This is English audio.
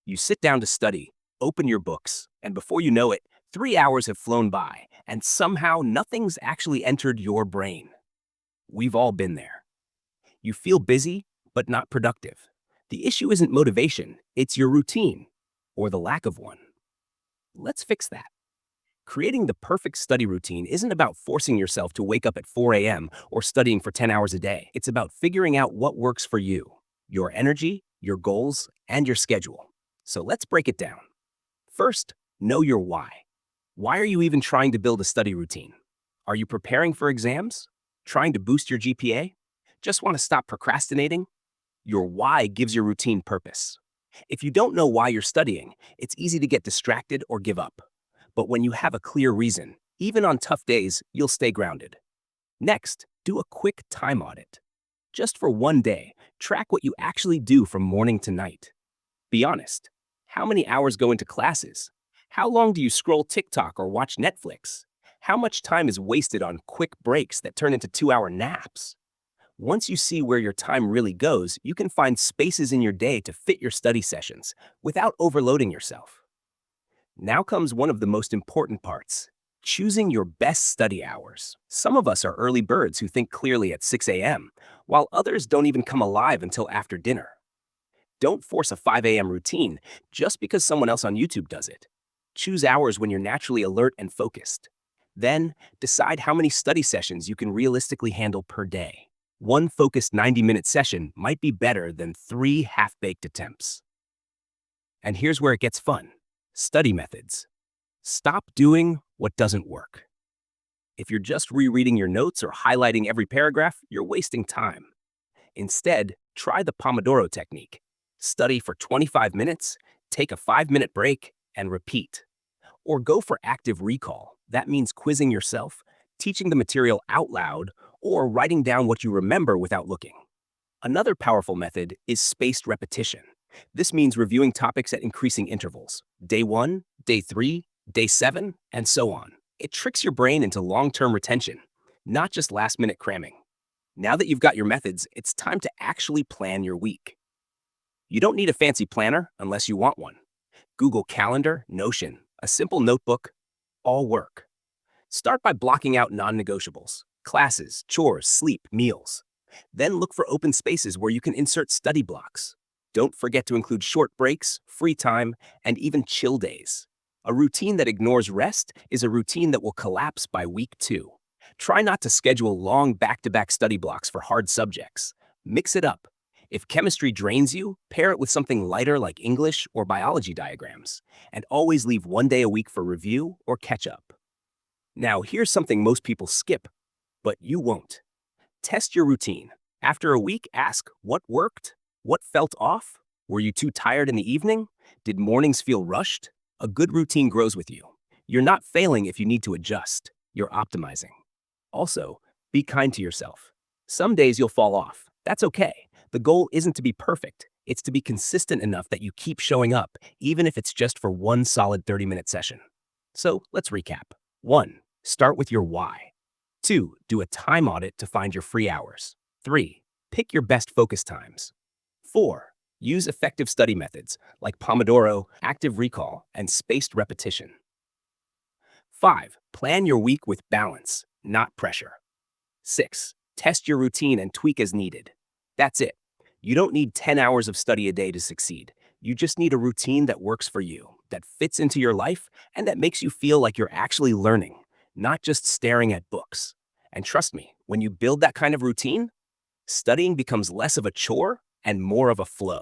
You sit down to study, open your books, and before you know it, 3 hours have flown by, and somehow nothing's actually entered your brain. We've all been there. You feel busy, but not productive. The issue isn't motivation, it's your routine, or the lack of one. Let's fix that. Creating the perfect study routine isn't about forcing yourself to wake up at 4 a.m. or studying for 10 hours a day. It's about figuring out what works for you, your energy, your goals, and your schedule. So let's break it down. First, know your why. Why are you even trying to build a study routine? Are you preparing for exams? Trying to boost your GPA? Just want to stop procrastinating? Your why gives your routine purpose. If you don't know why you're studying, it's easy to get distracted or give up. But when you have a clear reason, even on tough days, you'll stay grounded. Next, do a quick time audit. Just for one day, track what you actually do from morning to night. Be honest. How many hours go into classes? How long do you scroll TikTok or watch Netflix? How much time is wasted on quick breaks that turn into 2-hour naps? Once you see where your time really goes, you can find spaces in your day to fit your study sessions without overloading yourself. Now comes one of the most important parts, choosing your best study hours. Some of us are early birds who think clearly at 6 a.m., while others don't even come alive until after dinner. Don't force a 5 a.m. routine just because someone else on YouTube does it. Choose hours when you're naturally alert and focused. Then, decide how many study sessions you can realistically handle per day. One focused 90-minute session might be better than 3 half-baked attempts. And here's where it gets fun. Study methods. Stop doing what doesn't work. If you're just rereading your notes or highlighting every paragraph, you're wasting time. Instead, try the Pomodoro technique. Study for 25 minutes, take a 5-minute break, and repeat. Or go for active recall. That means quizzing yourself, teaching the material out loud, or writing down what you remember without looking. Another powerful method is spaced repetition. This means reviewing topics at increasing intervals. Day 1, day 3, day 7, and so on. It tricks your brain into long-term retention, not just last-minute cramming. Now that you've got your methods, it's time to actually plan your week. You don't need a fancy planner unless you want one. Google Calendar, Notion, a simple notebook, all work. Start by blocking out non-negotiables, classes, chores, sleep, meals. Then look for open spaces where you can insert study blocks. Don't forget to include short breaks, free time, and even chill days. A routine that ignores rest is a routine that will collapse by week 2. Try not to schedule long back-to-back study blocks for hard subjects. Mix it up. If chemistry drains you, pair it with something lighter like English or biology diagrams. And always leave one day a week for review or catch-up. Now, here's something most people skip, but you won't. Test your routine. After a week, ask what worked? What felt off? Were you too tired in the evening? Did mornings feel rushed? A good routine grows with you. You're not failing if you need to adjust. You're optimizing. Also, be kind to yourself. Some days you'll fall off. That's okay. The goal isn't to be perfect. It's to be consistent enough that you keep showing up, even if it's just for one solid 30-minute session. So let's recap. 1. Start with your why. 2. Do a time audit to find your free hours. 3. Pick your best focus times. 4. Use effective study methods like Pomodoro, active recall, and spaced repetition. 5. Plan your week with balance, not pressure. 6. Test your routine and tweak as needed. That's it. You don't need 10 hours of study a day to succeed. You just need a routine that works for you, that fits into your life, and that makes you feel like you're actually learning, not just staring at books. And trust me, when you build that kind of routine, studying becomes less of a chore and more of a flow.